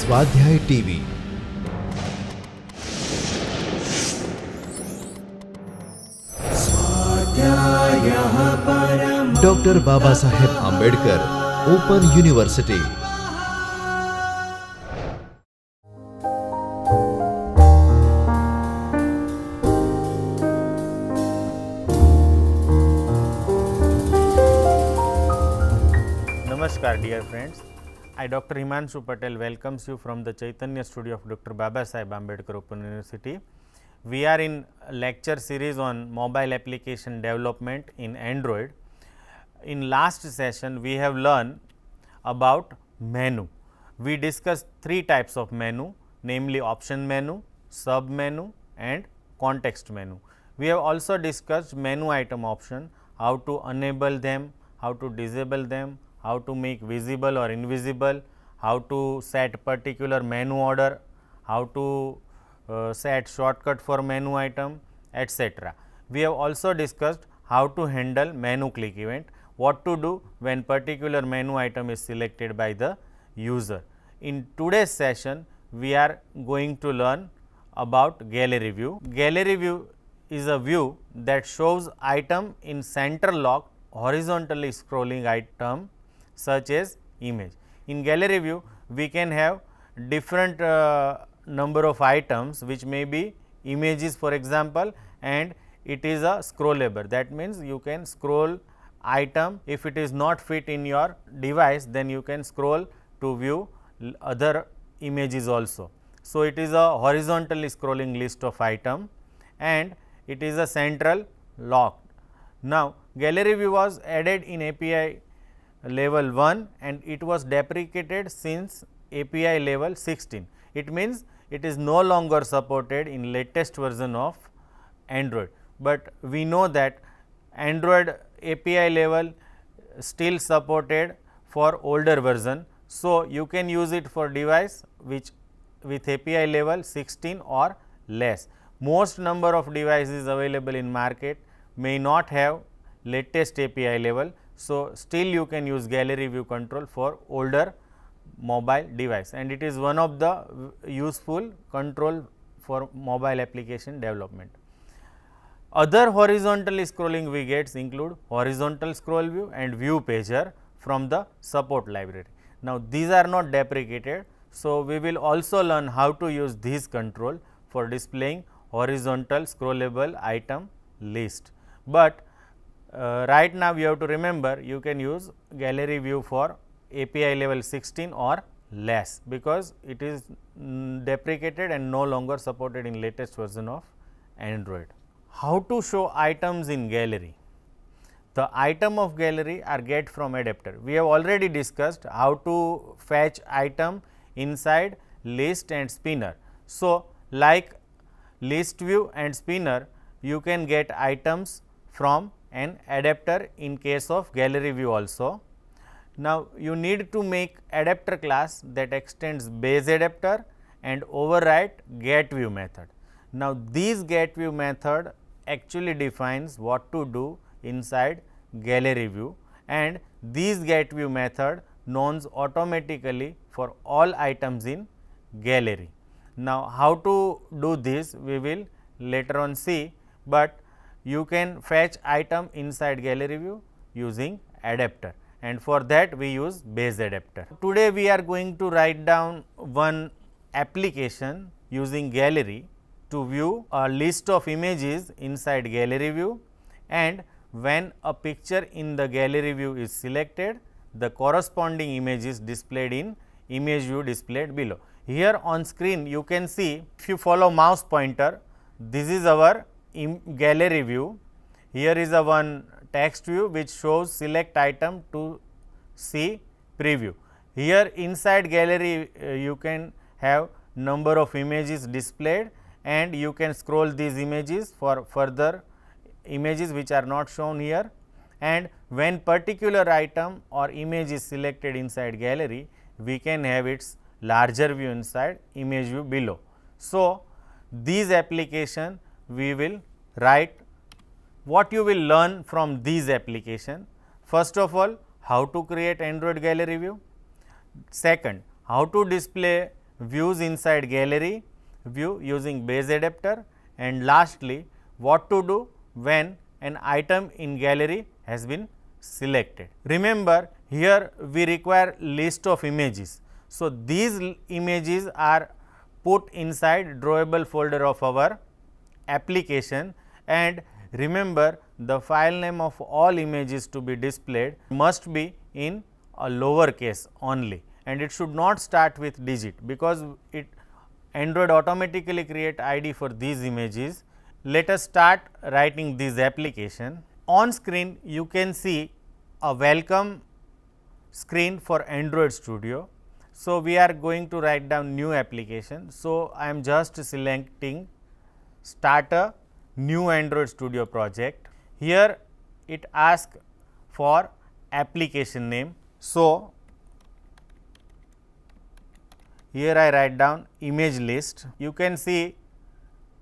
स्वाध्याय TV doctor Baba Saheb Ambedkar open university. Namaskar dear friends, I Dr. Himanshu Patel welcomes you from the Chaitanya studio of Dr. Baba Saheb Ambedkar Open University. We are in a lecture series on mobile application development in Android. In last session we have learned about menu. We discussed three types of menu, namely option menu, sub menu and context menu. We have also discussed menu item option, how to enable them, how to disable them, how to make visible or invisible, how to set particular menu order, how to set shortcut for menu item, etc. We have also discussed how to handle menu click event, what to do when particular menu item is selected by the user. In today's session, we are going to learn about gallery view. Gallery view is a view that shows item in center locked horizontally scrolling item such as image. In gallery view, we can have different number of items which may be images for example, and it is a scrollable. That means, you can scroll item, if it is not fit in your device, then you can scroll to view other images also. So, it is a horizontally scrolling list of item and it is a central locked. Now, gallery view was added in API level 1 and it was deprecated since API level 16. It means, it is no longer supported in latest version of Android, but we know that Android API level still supported for older version. So, you can use it for device which with API level 16 or less. Most number of devices available in market may not have latest API level. So, still you can use gallery view control for older mobile device, and it is one of the useful control for mobile application development. Other horizontally scrolling widgets include horizontal scroll view and view pager from the support library. Now, these are not deprecated. So, we will also learn how to use these control for displaying horizontal scrollable item list, but right now you have to remember you can use gallery view for API level 16 or less, because it is deprecated and no longer supported in latest version of Android. How to show items in gallery? The item of gallery are get from adapter. We have already discussed how to fetch item inside list and spinner. So, like list view and spinner, you can get items from an adapter in case of gallery view also. Now, you need to make adapter class that extends base adapter and override get view method. Now, these get view method actually defines what to do inside gallery view, and these get view method knowns automatically for all items in gallery. Now, how to do this we will later on see, but you can fetch item inside gallery view using adapter, and for that we use base adapter. Today we are going to write down one application using gallery to view a list of images inside gallery view, and when a picture in the gallery view is selected, the corresponding image is displayed in image view displayed below. Here on screen you can see, if you follow mouse pointer, this is our gallery view. Here is a one text view which shows select item to see preview. Here inside gallery you can have number of images displayed, and you can scroll these images for further images which are not shown here, and when particular item or image is selected inside gallery, we can have its larger view inside image view below. So, these application we will write. What you will learn from these application? First of all, how to create Android gallery view. Second, how to display views inside gallery view using base adapter, and lastly what to do when an item in gallery has been selected. Remember, here we require list of images. So, these images are put inside drawable folder of our application, and remember, the file name of all images to be displayed must be in a lower case only, and it should not start with digit, because it Android automatically create ID for these images. Let us start writing this application. On screen you can see a welcome screen for Android Studio. So, we are going to write down new application. So, I am just selecting start a new Android Studio project. Here it asks for application name. So, here I write down image list. You can see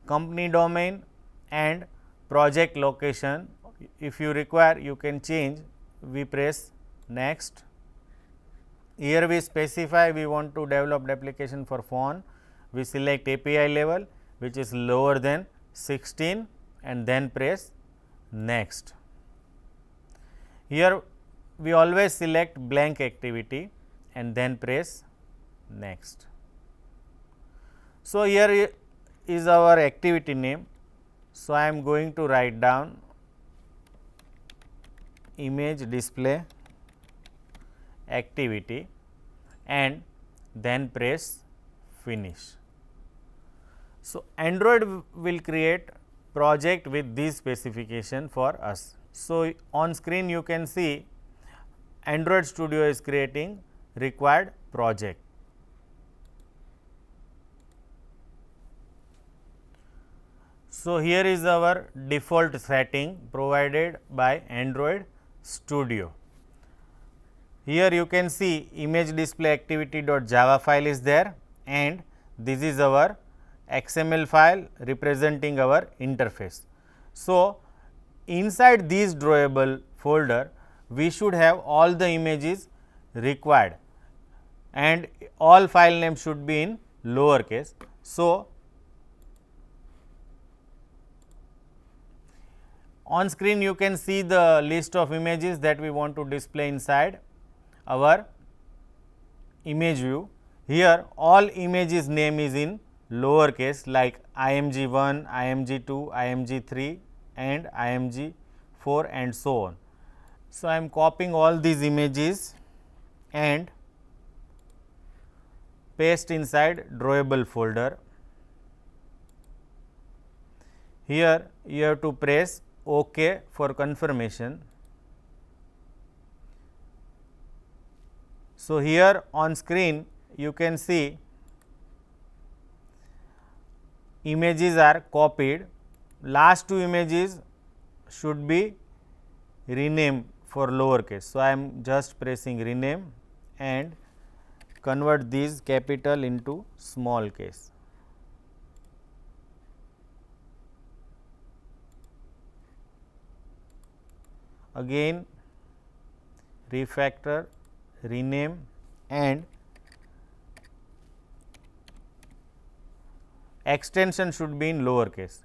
company domain and project location. If you require, you can change. We press next. Here we specify we want to develop the application for phone. We select API level, which is lower than 16, and then press next. Here we always select blank activity and then press next. So, here is our activity name. So, I am going to write down image display activity and then press finish. So, Android will create project with this specification for us. So, on screen you can see Android Studio is creating required project. So, here is our default setting provided by Android Studio. Here you can see image display activity.java file is there, and this is our XML file representing our interface. So, inside this drawable folder we should have all the images required, and all file names should be in lower case. So, on screen you can see the list of images that we want to display inside our image view. Here all images name is in lower case, like img1, img2, img3 and img4 and so on. So, I am copying all these images and paste inside drawable folder. Here you have to press OK for confirmation. So, here on screen you can see images are copied. Last two images should be renamed for lower case. So, I am just pressing rename and convert these capital into small case. Again refactor, rename and extension should be in lower case.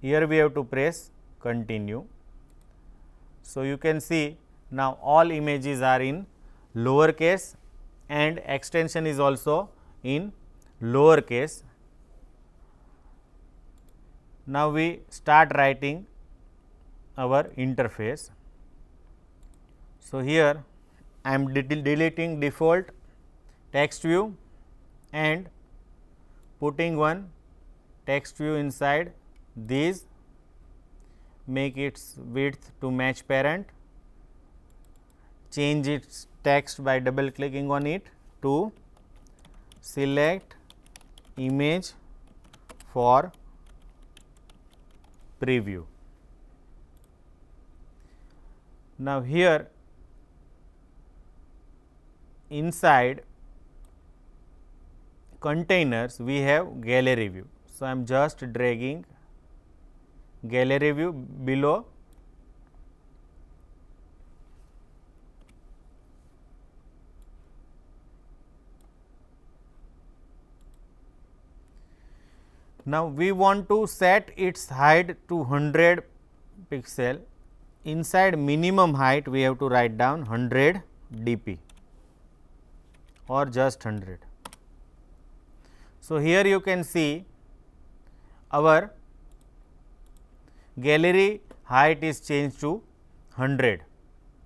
Here we have to press continue. So, you can see now all images are in lower case and extension is also in lower case. Now, we start writing our interface. So, here I am deleting default text view and putting one text view inside these, make its width to match parent, change its text by double clicking on it to select image for preview. Now, here inside containers we have gallery view. So, I am just dragging gallery view below Now, we want to set its height to 100 pixel. Inside minimum height we have to write down 100 dp or just 100. So, here you can see our gallery height is changed to 100.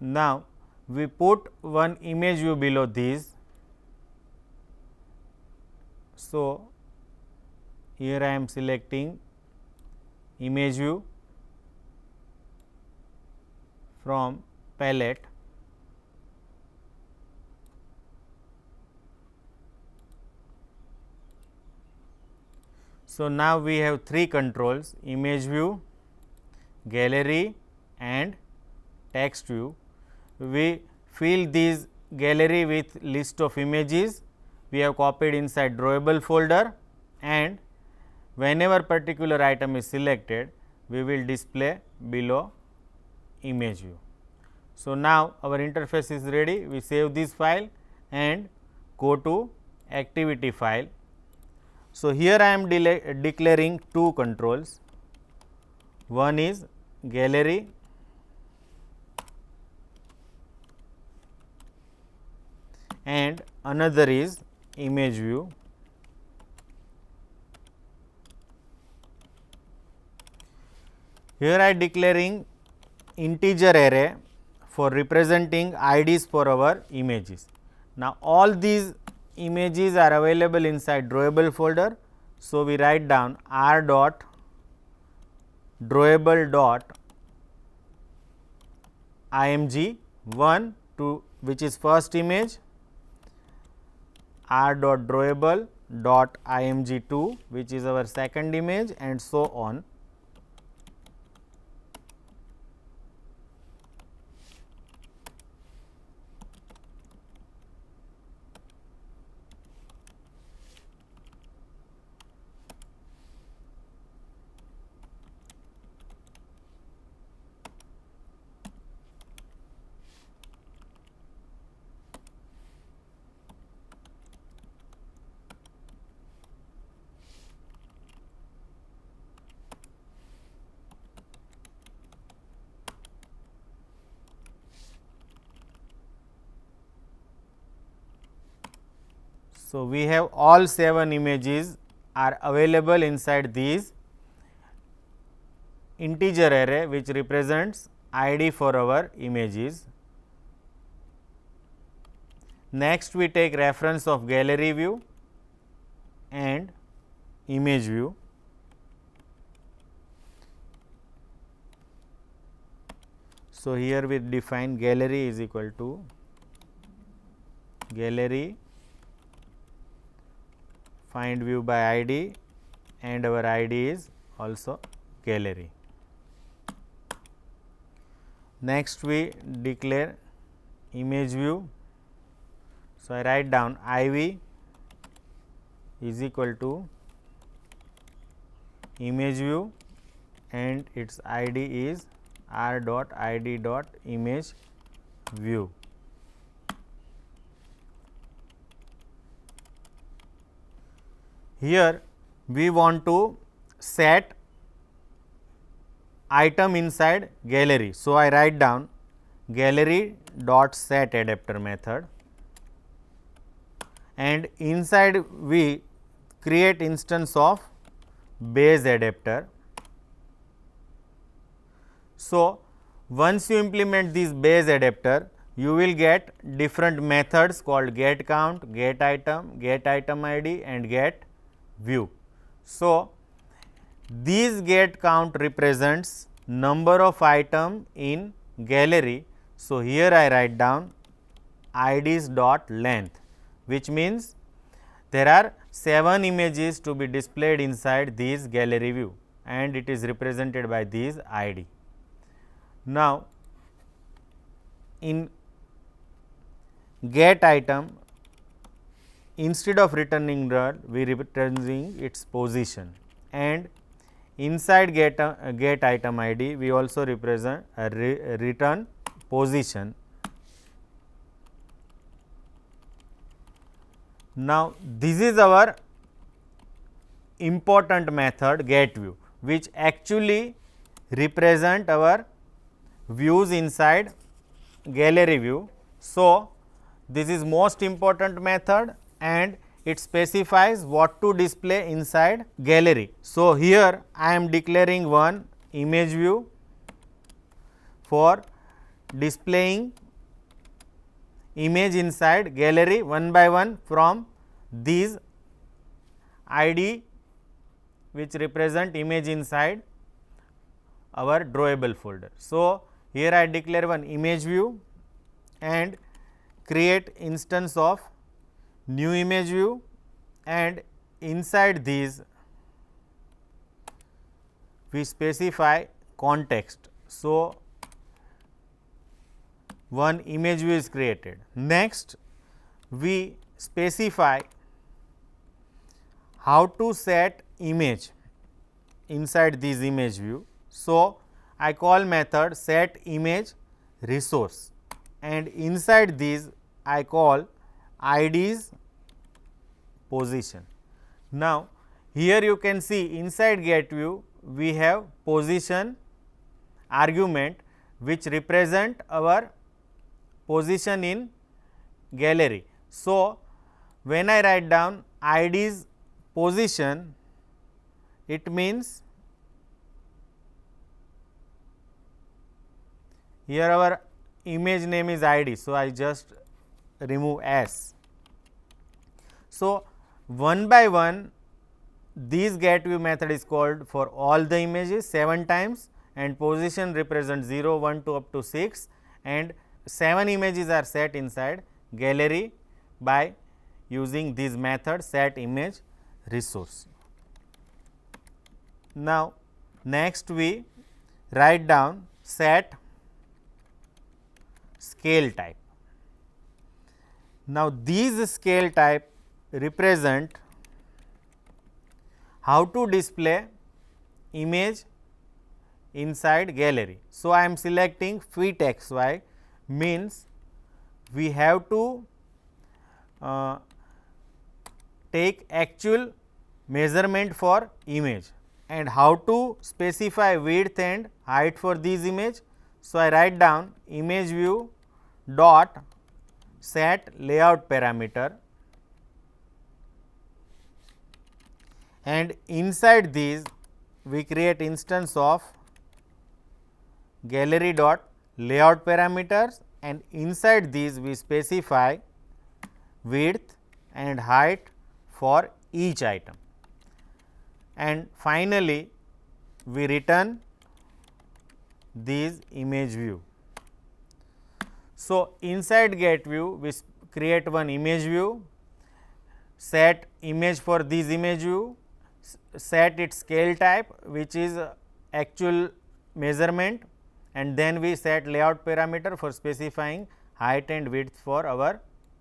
Now, we put one image view below these. So, here I am selecting image view from palette. So, now we have three controls: image view, gallery and text view. We fill these gallery with list of images we have copied inside drawable folder, and whenever particular item is selected, we will display below image view. So, now our interface is ready. We save this file and go to activity file. So, here I am declaring two controls. One is gallery and another is image view. Here I declaring integer array for representing IDs for our images. Now, all these images are available inside drawable folder. So, we write down r dot drawable dot img 1 to which is first image, r dot drawable dot img 2 which is our second image, and so on. So, we have all 7 images are available inside these integer array which represents ID for our images. Next, we take reference of gallery view and image view. So, here we define gallery is equal to gallery find view by ID, and our ID is also gallery. Next, we declare image view. So, I write down IV is equal to image view and its ID is r dot id dot image view. Here we want to set item inside gallery. So, I write down gallery dot set adapter method, and inside we create instance of base adapter. So, once you implement this base adapter, you will get different methods called get count, get item ID and get view. So, these get count represents number of item in gallery. So, here I write down IDs dot length, which means there are 7 images to be displayed inside this gallery view, and it is represented by these ID. Now, in get item, instead of returning null, we returning its position, and inside get item ID we also represent return position. Now, this is our important method get view, which actually represent our views inside gallery view. So, this is most important method and it specifies what to display inside gallery. So, here I am declaring one image view for displaying image inside gallery one by one from these ID which represent image inside our drawable folder. So, here I declare one image view and create instance of new image view, and inside these we specify context. So, one image view is created. Next, we specify how to set image inside this image view. So, I call method set image resource, and inside this I call ID's position. Now, here you can see inside get view we have position argument which represent our position in gallery. So, when I write down ID's position, it means here our image name is ID. So, I just remove S. So, one by one this get view method is called for all the images 7 times, and position represents 0, 1, 2 up to 6, and 7 images are set inside gallery by using this method set image resource. Now, next we write down set scale type. Now, these scale type represent how to display image inside gallery. So, I am selecting fit xy, means we have to take actual measurement for image, and how to specify width and height for this image. So, I write down image view dot set layout parameter, and inside these we create instance of gallery dot layout parameters, and inside these we specify width and height for each item, and finally we return this image view. So, inside get view we create one image view, set image for this image view, set its scale type which is actual measurement, and then we set layout parameter for specifying height and width for our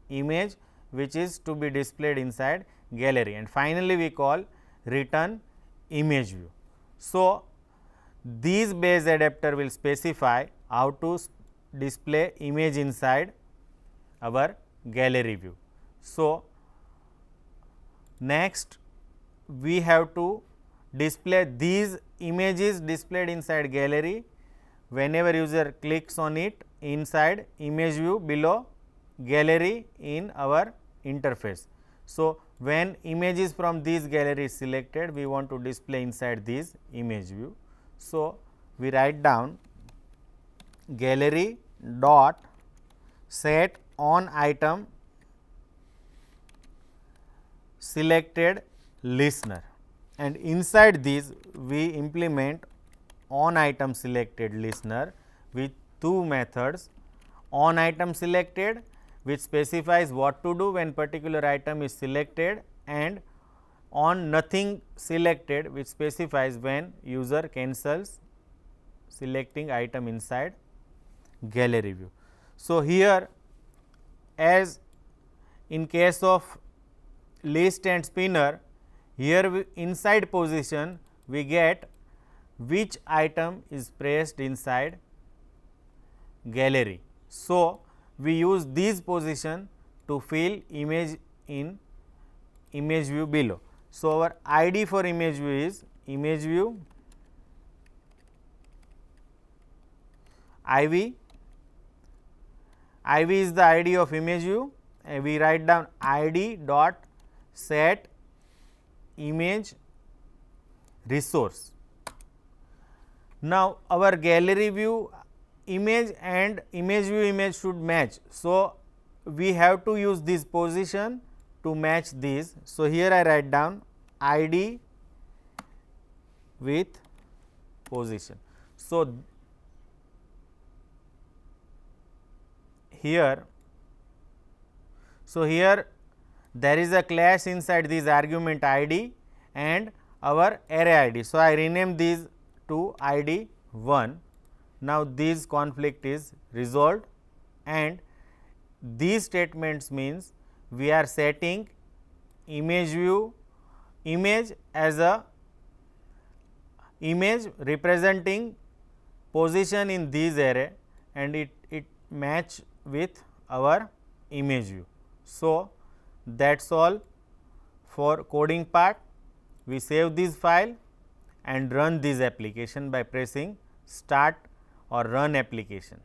image which is to be displayed inside gallery, and finally we call return image view. So, these base adapter will specify how to display image inside our gallery view. So, next we have to display these images displayed inside gallery whenever user clicks on it inside image view below gallery in our interface. So, when images from this gallery is selected, we want to display inside this image view. So, we write down gallery dot set on item selected listener, and inside this we implement on item selected listener with two methods: on item selected which specifies what to do when particular item is selected, and on nothing selected which specifies when user cancels selecting item inside gallery view. So, here as in case of list and spinner, here we inside position we get which item is placed inside gallery. So, we use this position to fill image in image view below. So our ID for image view is image view IV. IV is the ID of image view, and we write down ID dot set image resource. Now our gallery view image and image view image should match. So we have to use this position to match this. So here I write down ID with position. So here there is a clash inside this argument ID and our array ID. So I rename these to ID 1. Now this conflict is resolved, and these statements means we are setting image view image as a image representing position in this array, and it match with our image view. So that's all for coding part. We save this file and run this application by pressing start or run application.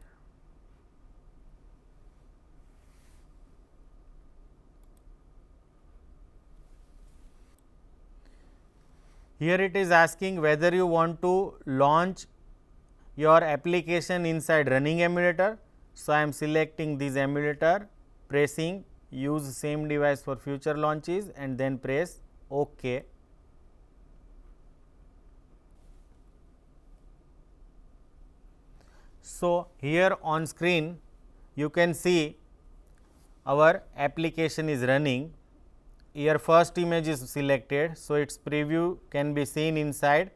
Here it is asking whether you want to launch your application inside running emulator. So I am selecting this emulator, pressing use same device for future launches, and then press OK. So here on screen you can see our application is running. Here first image is selected, so its preview can be seen inside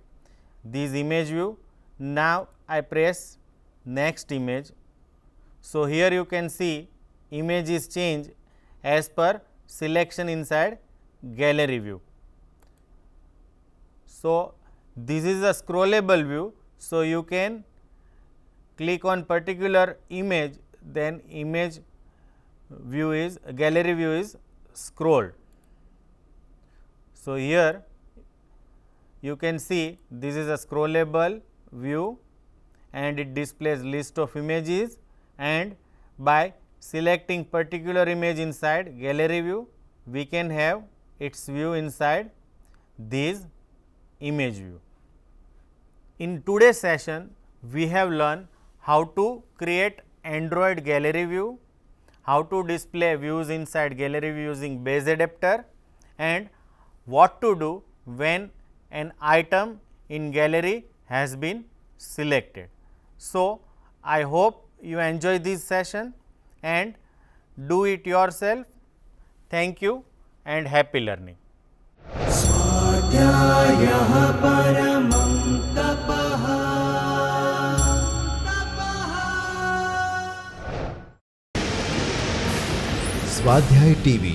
this image view. Now I press next image. So here you can see image is changed as per selection inside gallery view. So this is a scrollable view, so you can click on particular image, then image view is gallery view is scrolled. So here you can see this is a scrollable view and it displays list of images, and by selecting particular image inside gallery view, we can have its view inside this image view. In today's session, we have learned how to create Android gallery view, how to display views inside gallery view using base adapter, and what to do when an item in gallery has been selected. So I hope you enjoy this session and do it yourself. Thank you and happy learning. स्वाध्याय TV